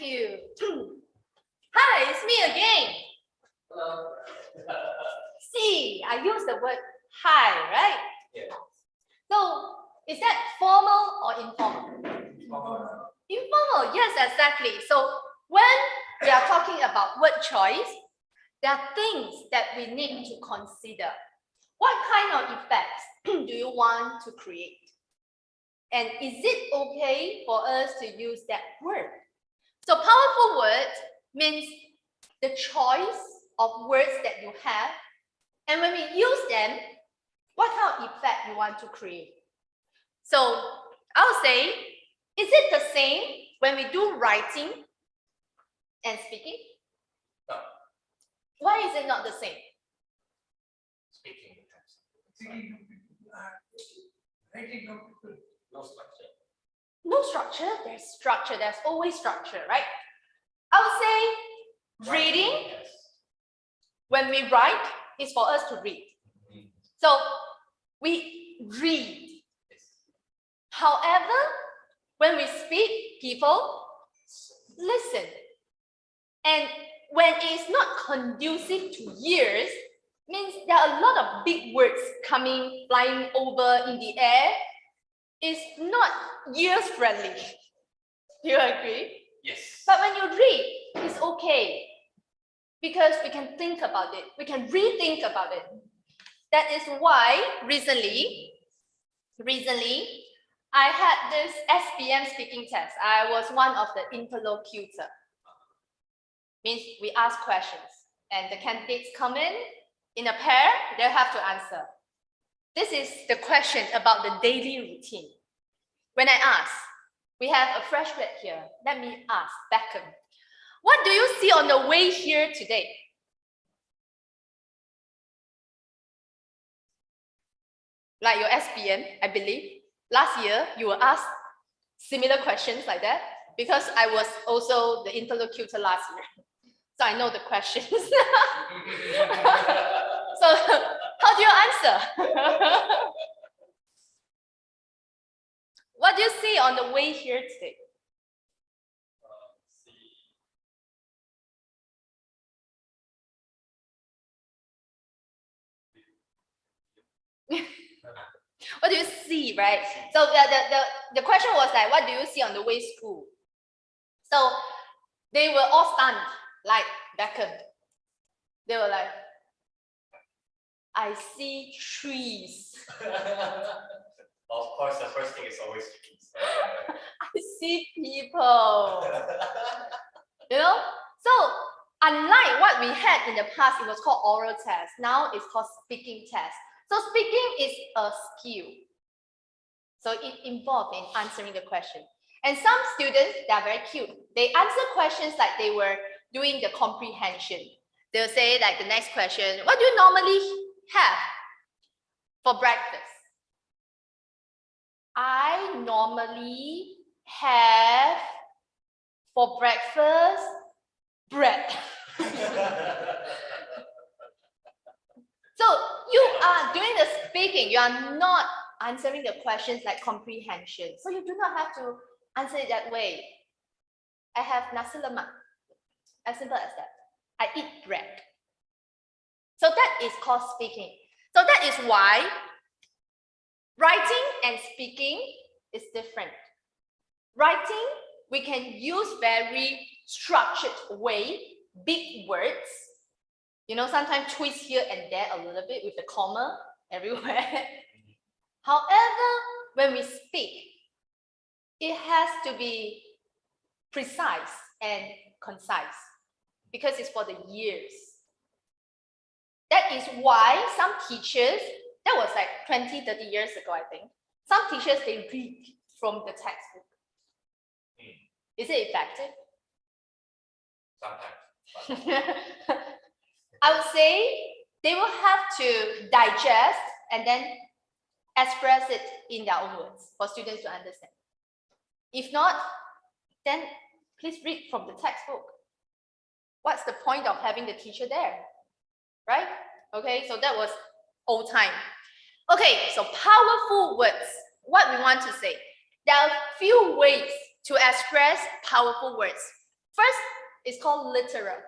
you. Hi, it's me again. Hello. See, I use the word hi, right? Yeah. So, is that formal or informal? Informal, yes, exactly. So, when we are talking about word choice, there are things that we need to consider. What kind of effects do you want to create? And is it okay for us to use that word? So powerful words means the choice of words that you have. And when we use them, what kind of effect you want to create? So I'll say, is it the same when we do writing and speaking? No. Why is it not the same? Speaking. No structure. No structure, there's structure, there's always structure, right? I would say reading, Yes. when we write, is for us to read. So we read. Yes. However, when we speak, people listen. And when it's not conducive to ears, means there are a lot of big words coming, flying over in the air. It's not ears friendly. Do you agree? Yes. But when you read, it's okay. Because we can think about it. We can rethink about it. That is why recently, I had this SPM speaking test. I was one of the interlocutor. Means we ask questions and the candidates come in a pair, they'll have to answer. This is the question about the daily routine. When I ask, we have a fresh grad here. Let me ask, Beckham. What do you see on the way here today? Like your SPM, I believe. Last year, you were asked similar questions like that because I was also the interlocutor last year. So I know the questions. So how do you answer? What do you see on the way here today? What do you see, right? So the question was like, what do you see on the way to school? So they were all stunned, like Beckham. They were like, I see trees. Of course, the first thing is always trees. I see people. You know? So unlike what we had in the past, it was called oral test. Now it's called speaking test. So speaking is a skill. So it involves in answering the question. And some students, they are very cute. They answer questions like they were doing the comprehension. They'll say like the next question, what do you normally have for breakfast? I normally have for breakfast bread. So you are doing the speaking, you are not answering the questions like comprehension. So you do not have to answer it that way. I have nasi lemak, as simple as that. I eat bread. So that is called speaking. So that is why writing and speaking is different. Writing, we can use very structured way, big words. You know, sometimes twist here and there a little bit with the comma everywhere. However, when we speak, it has to be precise and concise because it's for the ears. That is why some teachers, that was like 20, 30 years ago, I think. Some teachers, they read from the textbook. Is it effective? Sometimes. I would say they will have to digest and then express it in their own words for students to understand. If not, then please read from the textbook. What's the point of having the teacher there? Right? Okay, so that was old time. Okay, so powerful words. What we want to say. There are few ways to express powerful words. First is called literal.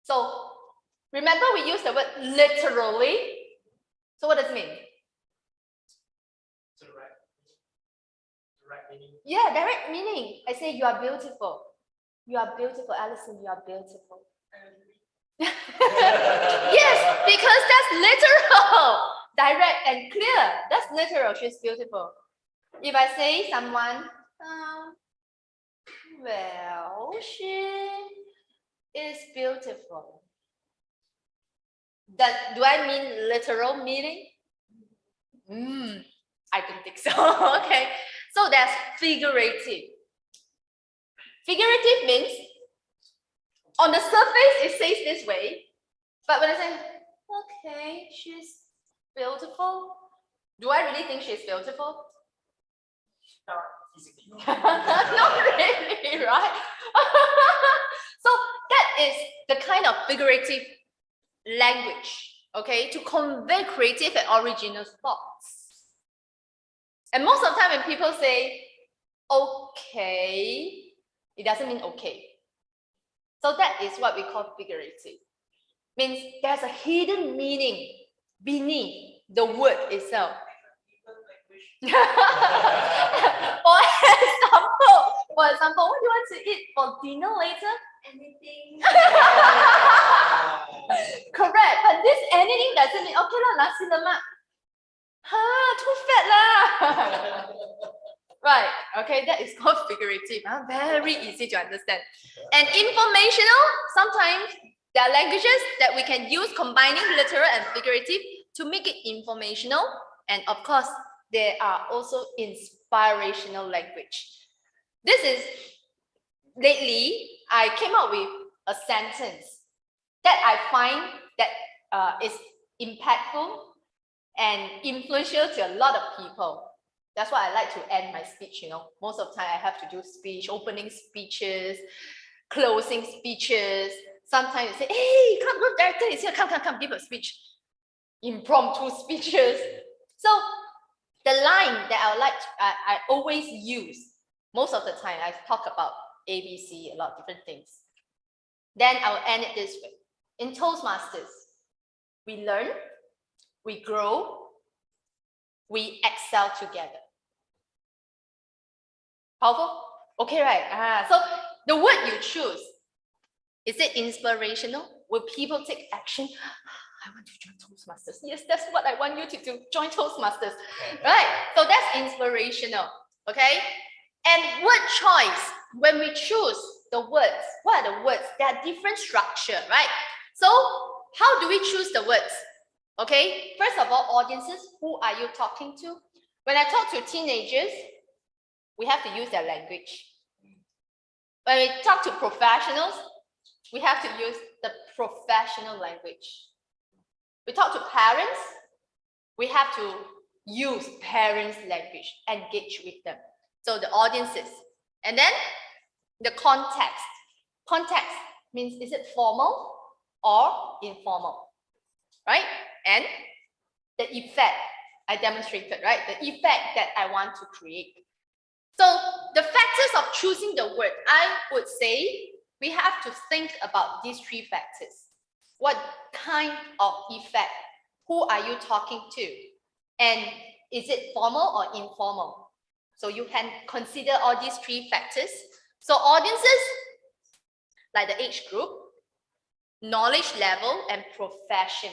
So remember we use the word literally. So what does it mean? Direct meaning. Yeah, direct meaning. I say you are beautiful. You are beautiful, Alison, you are beautiful. Yes, because that's literal. Direct and clear. That's literal. She's beautiful. If I say someone, well, she is beautiful. Do I mean literal meaning? I don't think so. Okay. So that's figurative. Figurative means on the surface it says this way, but when I say, okay, she's beautiful, do I really think she's beautiful? Not physically. Not really, right? So that is the kind of figurative language, okay, to convey creative and original thoughts. And most of the time when people say, okay, it doesn't mean okay. So that is what we call figurative. Means there's a hidden meaning beneath the word itself. For example, what do you want to eat for dinner later? Anything. Correct, but this anything doesn't mean okay lah, nasi lemak. Too fat lah. Right, okay, that is called figurative. Very easy to understand. And informational, sometimes there are languages that we can use combining literal and figurative to make it informational. And of course, there are also inspirational language. This is, lately, I came up with a sentence that I find that is impactful and influential to a lot of people. That's why I like to end my speech, Most of the time I have to do speech, opening speeches, closing speeches. Sometimes you say, hey, come, group director is here, come, give a speech. Impromptu speeches. So the line that I always use, most of the time I talk about ABC, a lot of different things. Then I will end it this way. In Toastmasters, we learn, we grow, we excel together. Powerful? Okay, right. So the word you choose, is it inspirational? Will people take action? I want to join Toastmasters. Yes, that's what I want you to do. Join Toastmasters. Right? So that's inspirational. Okay? And word choice, when we choose the words, what are the words? There are different structure, right? So how do we choose the words? Okay, first of all, audiences, who are you talking to? When I talk to teenagers, we have to use their language. When we talk to professionals, we have to use the professional language. We talk to parents, we have to use parents' language, engage with them. So the audiences. And then the context. Context means, is it formal or informal? Right? And the effect I demonstrated, right? The effect that I want to create. So the factors of choosing the word, I would say we have to think about these three factors. What kind of effect? Who are you talking to? And is it formal or informal? So you can consider all these three factors. So audiences, like the age group, knowledge level, and profession.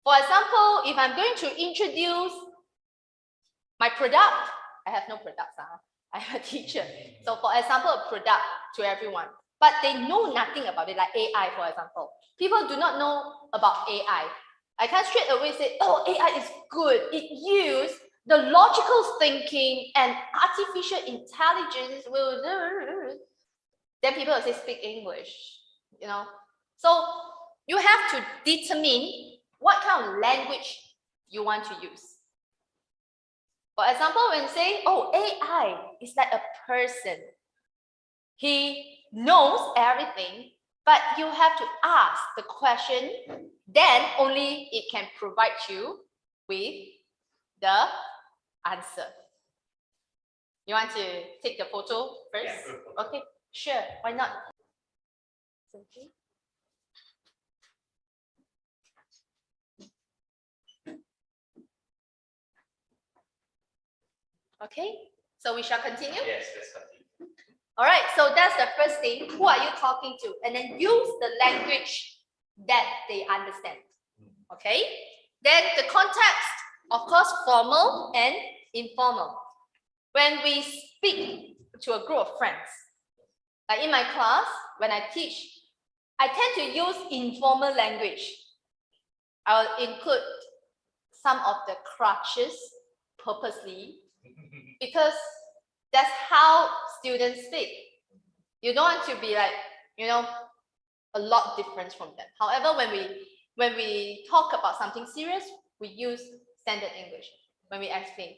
For example, if I'm going to introduce my product, I have no products. I'm a teacher. So for example, a product to everyone, but they know nothing about it, like AI, for example. People do not know about AI. I can't straight away say, oh, AI is good. It uses the logical thinking and artificial intelligence will do. Then people will say, speak English, So you have to determine what kind of language you want to use. For example, when you say, oh, AI is like a person. He knows everything, but you have to ask the question, then only it can provide you with the answer. You want to take the photo first? Yeah, okay, sure, why not? Okay. Okay, so we shall continue. Yes, let's continue. All right, so that's the first thing. Who are you talking to? And then use the language that they understand. Okay, then the context, of course, formal and informal. When we speak to a group of friends, like in my class, when I teach, I tend to use informal language. I'll include some of the crutches purposely because that's how students speak. You don't want to be like, a lot different from them. However, when we talk about something serious, we use standard English when we explain.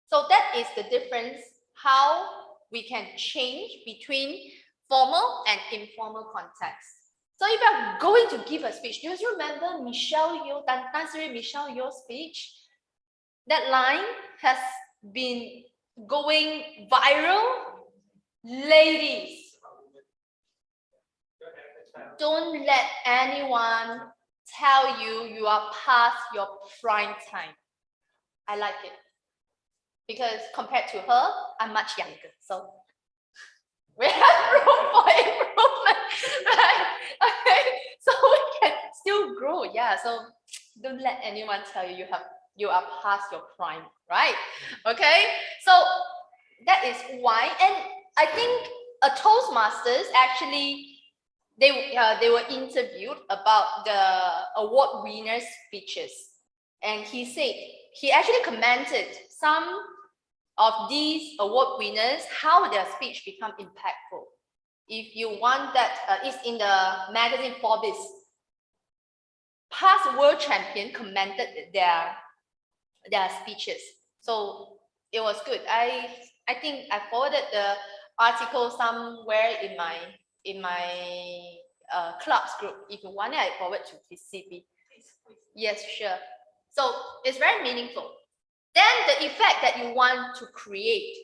So that is the difference, how we can change between formal and informal context. So if you are going to give a speech, do you remember Michelle Yeo's speech? That line has been going viral. Ladies, don't let anyone tell you are past your prime time. I like it because compared to her, I'm much younger. So we have room for improvement, right? Okay, so we can still grow. Yeah, so don't let anyone tell you you are past your prime, right? Okay, so that is why, and I think a Toastmasters actually they were interviewed about the award winners' speeches, and he said he actually commented some of these award winners how their speech become impactful. If you want that, it's in the magazine Forbes. Past world champion commented their speeches, so it was good. I think I forwarded the article somewhere in my clubs group. If you want it, I forward to his CP. Yes, sure. So it's very meaningful. Then the effect that you want to create.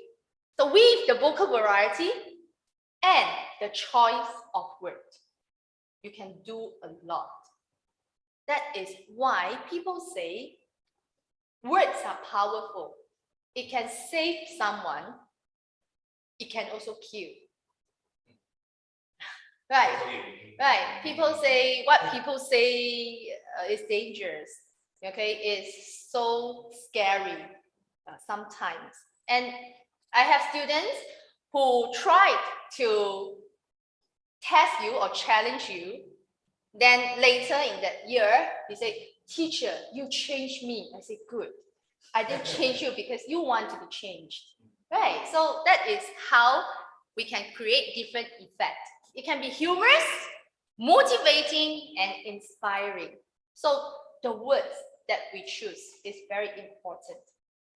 So with the vocal variety and the choice of words, you can do a lot. That is why people say words are powerful. It can save someone. It can also kill. Right, right. People say what people say is dangerous. Okay, it's so scary sometimes. And I have students who tried to test you or challenge you. Then later in that year, they say, "Teacher, you changed me." I say, "Good. I didn't change you because you want to be changed." Right. So that is how we can create different effects. It can be humorous, motivating, and inspiring. So the words that we choose is very important.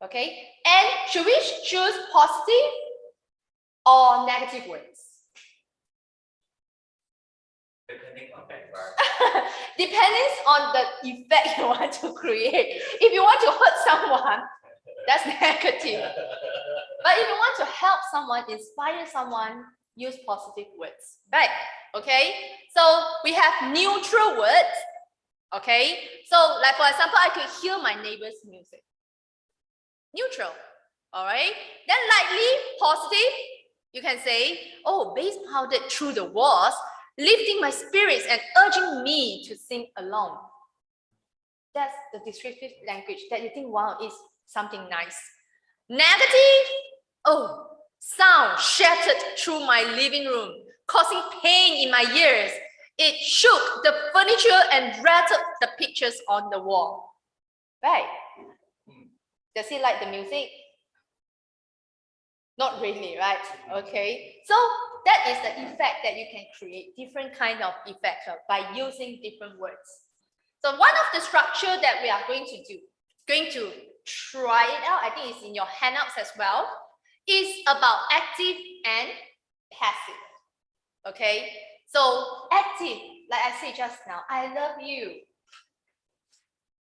Okay. And should we choose positive or negative words? Depending on the environment. Depends on the effect you want to create. If you want to hurt someone, that's negative. But if you want to help someone, inspire someone, use positive words, right? Okay, so we have neutral words. Okay, so like for example, I could hear my neighbor's music. Neutral. All right, then lightly positive, you can say, "Oh, bass pounded through the walls, lifting my spirits and urging me to sing along." That's the descriptive language that you think, wow, is something nice. Negative, "Oh, sound shattered through my living room, causing pain in my ears. It shook the furniture and rattled the pictures on the wall." Right? Does he like the music? Not really, right? Okay. So that is the effect that you can create, different kind of effects by using different words. So one of the structure that we are going to try it out, I think it's in your handouts as well, is about active and passive. Okay. So active, like I said just now, "I love you."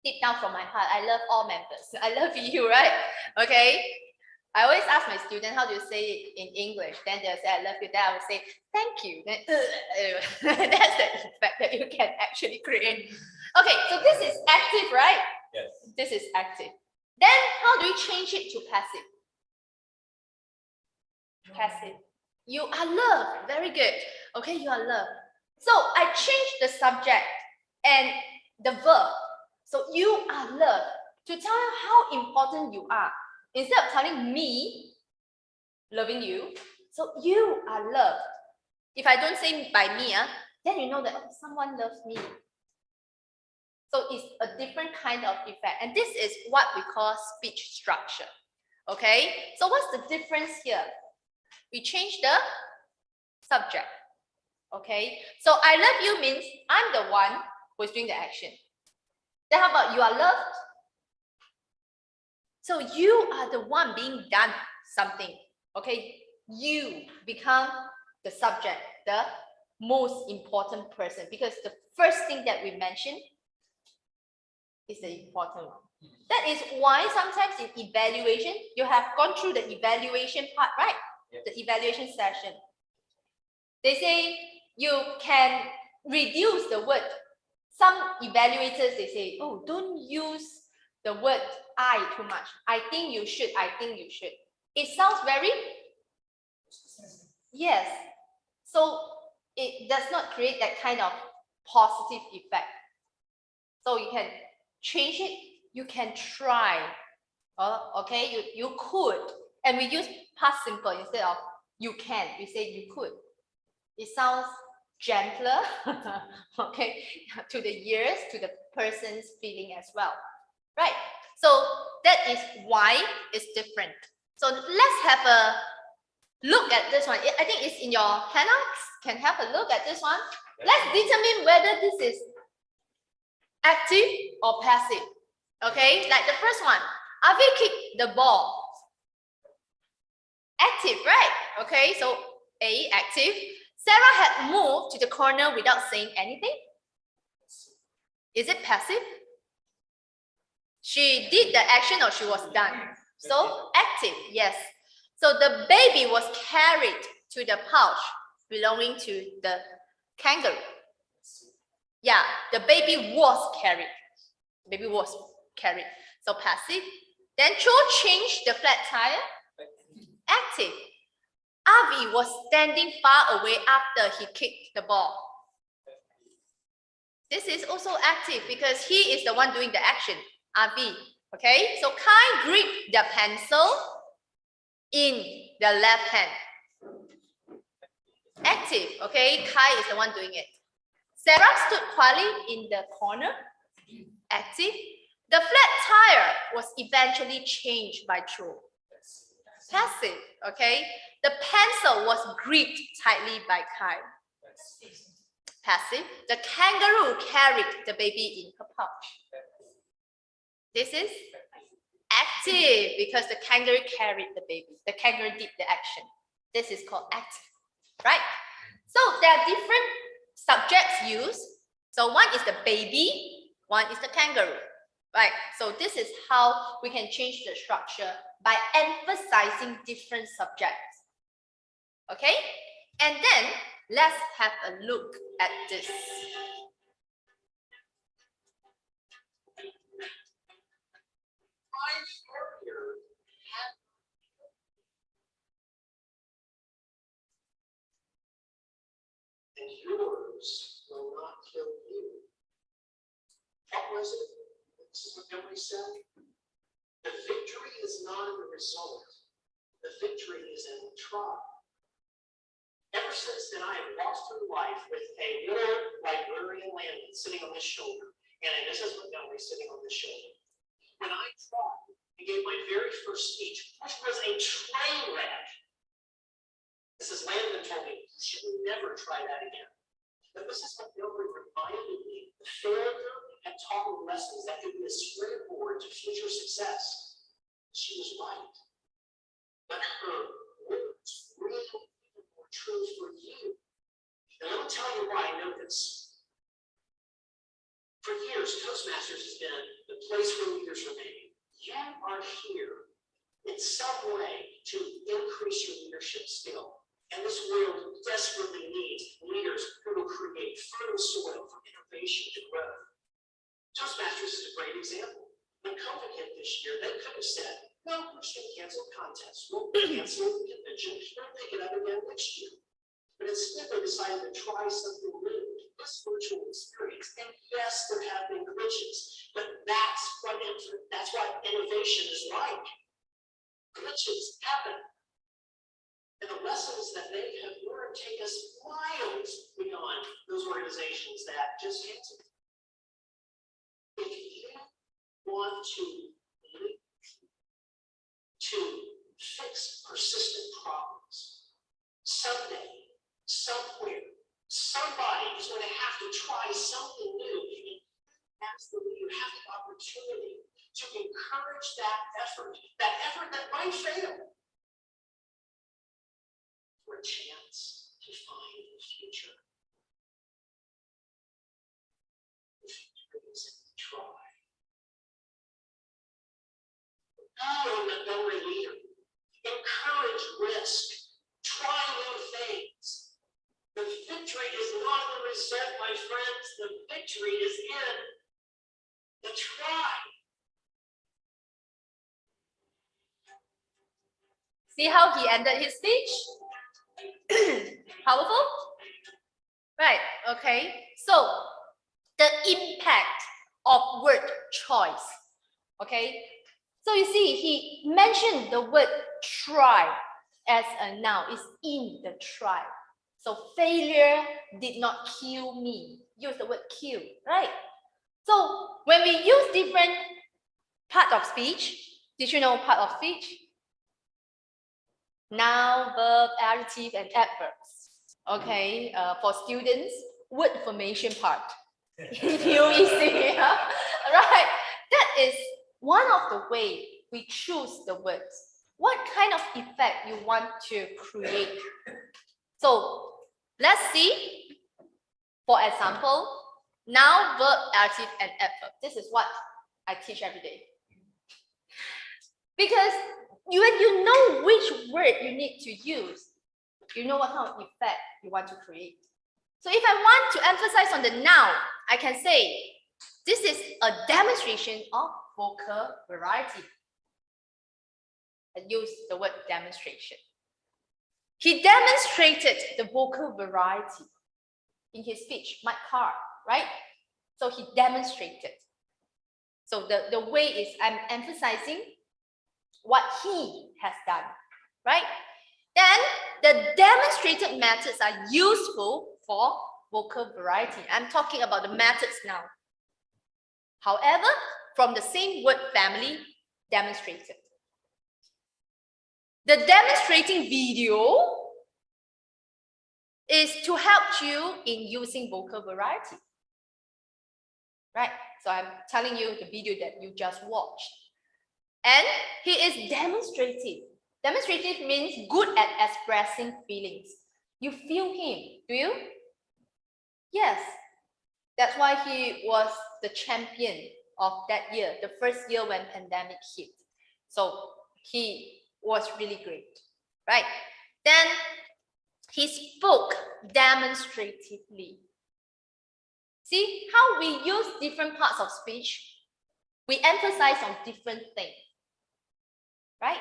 Deep down from my heart, I love all members. I love you, right? Okay. I always ask my students, how do you say it in English? Then they'll say, "I love you." Then I will say, "Thank you." Then, that's actually create. Okay, so this is active, right? Yes. This is active. Then how do we change it to passive? Passive. You are loved. Very good. Okay, you are loved. So I changed the subject and the verb. So you are loved to tell you how important you are. Instead of telling me loving you, so you are loved. If I don't say by me, then you know that someone loves me. So it's a different kind of effect. And this is what we call speech structure. Okay, so what's the difference here? We change the subject. Okay, so I love you means I'm the one who's doing the action. Then how about you are loved? So you are the one being done something. Okay, you become the subject, the most important person, because the first thing that we mentioned is the important one. That is why sometimes in evaluation, you have gone through the evaluation part, right? Yes. The evaluation session. They say you can reduce the word. Some evaluators, they say, oh, don't use the word I too much. I think you should, I think you should. It sounds very, yes. So it does not create that kind of positive effect. So you can change it, you can try. Okay, you could. And we use past simple instead of you can. We say you could. It sounds gentler, okay, to the ears, to the person's feeling as well. Right. So that is why it's different. So let's have a look at this one. I think it's in your handouts. Can have a look at this one. Let's determine whether this is active or passive. Okay, like the first one. Avi kicked the ball. Active, right? Okay, so A, active. Sarah had moved to the corner without saying anything. Is it passive? She did the action or she was done? So active, yes. So the baby was carried to the pouch belonging to the kangaroo. Yeah, the baby was carried. The baby was carried. So passive. Then Cho changed the flat tire. Active. Avi was standing far away after he kicked the ball. This is also active because he is the one doing the action. Avi. Okay, so Kai gripped the pencil in the left hand. Active. Okay, Kai is the one doing it. Sarah stood quietly in the corner. Active. The flat tire was eventually changed by Cho. Passive. Okay, the pencil was gripped tightly by Kai. Passive. The kangaroo carried the baby in her pouch. This is active because the kangaroo carried the baby. The kangaroo did the action. This is called active, right? So there are different subjects used. So one is the baby, one is the kangaroo, right? So this is how we can change the structure by emphasizing different subjects. Okay? And then let's have a look at this. And yours will not kill you. What was it? This is what Emily said. The victory is not in the result. The victory is in the trial. Ever since then, I have walked through life with a little librarian Landon sitting on his shoulder, and a Mrs. Montgomery sitting on his shoulder. When I tried and gave my very first speech, which was a train wreck, Mrs. Landon told me, you should never try that again. But Mrs. Montgomery reminded me that failure had taught me lessons that could be a springboard to future success. She was right. But her words really were true for you. And let me tell you why I know this. For years, Toastmasters has been the place where leaders are made. You are here in some way to increase your leadership skill. And this world desperately needs leaders who will create fertile soil for innovation, said, no, we're just going to cancel contests. We'll cancel the convention. We'll pick it up again next year. But instead, they decided to try something new, this virtual experience. And yes, there have been glitches, but that's what innovation is like. Glitches happen. And the lessons that they have learned take us miles beyond those organizations that just canceled. If you want to fix persistent problems, someday, somewhere, somebody is going to have to try something new. And as the leader, have the opportunity to encourage that effort that might fail, for a chance to find the future. The future is in the try. Be a Montgomery leader. Encourage risk. Try new things. The victory is not in the result, my friends. The victory is in the try. See how he ended his speech? Powerful? Right, okay. So, the impact of word choice. Okay, so you see, he mentioned the word try as a noun. It's in the try. So, failure did not kill me. Use the word kill, right? So, when we use different part of speech, did you know part of speech? Noun, verb, adjective, and adverbs. Okay, for students, word formation part. UEC, yeah? Right? That is one of the way we choose the words. What kind of effect you want to create? So let's see. For example, noun, verb, adjective, and adverb. This is what I teach every day. Because when you know which word you need to use, you know what kind of effect you want to create. So if I want to emphasize on the noun, I can say, this is a demonstration of vocal variety. I use the word demonstration. He demonstrated the vocal variety in his speech, Mike Carr, right? So he demonstrated. So the way is I'm emphasizing what he has done, right? Then the demonstrated methods are useful for vocal variety. I'm talking about the methods now. However, from the same word family, demonstrated. The demonstrating video is to help you in using vocal variety, right? So I'm telling you the video that you just watched. And he is demonstrative. Demonstrative means good at expressing feelings. You feel him, do you? Yes. That's why he was the champion of that year, the first year when pandemic hit. So he was really great, right? Then he spoke demonstratively. See how we use different parts of speech? We emphasize on different things, right?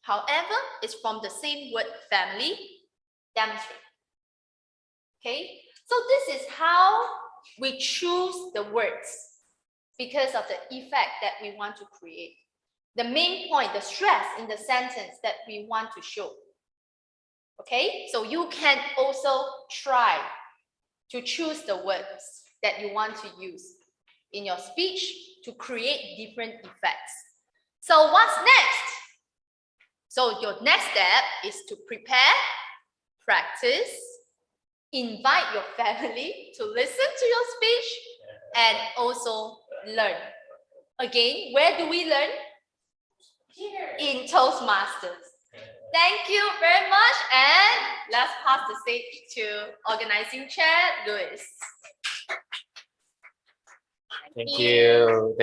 However, it's from the same word family, demonstrate. Okay, so this is how we choose the words because of the effect that we want to create. The main point, the stress in the sentence that we want to show. Okay, so you can also try to choose the words that you want to use in your speech to create different effects. So what's next? So your next step is to prepare, practice, invite your family to listen to your speech, and also learn. Again, where do we learn? Here. In Toastmasters. Thank you very much, and let's pass the stage to organizing chair, Louis. Thank you.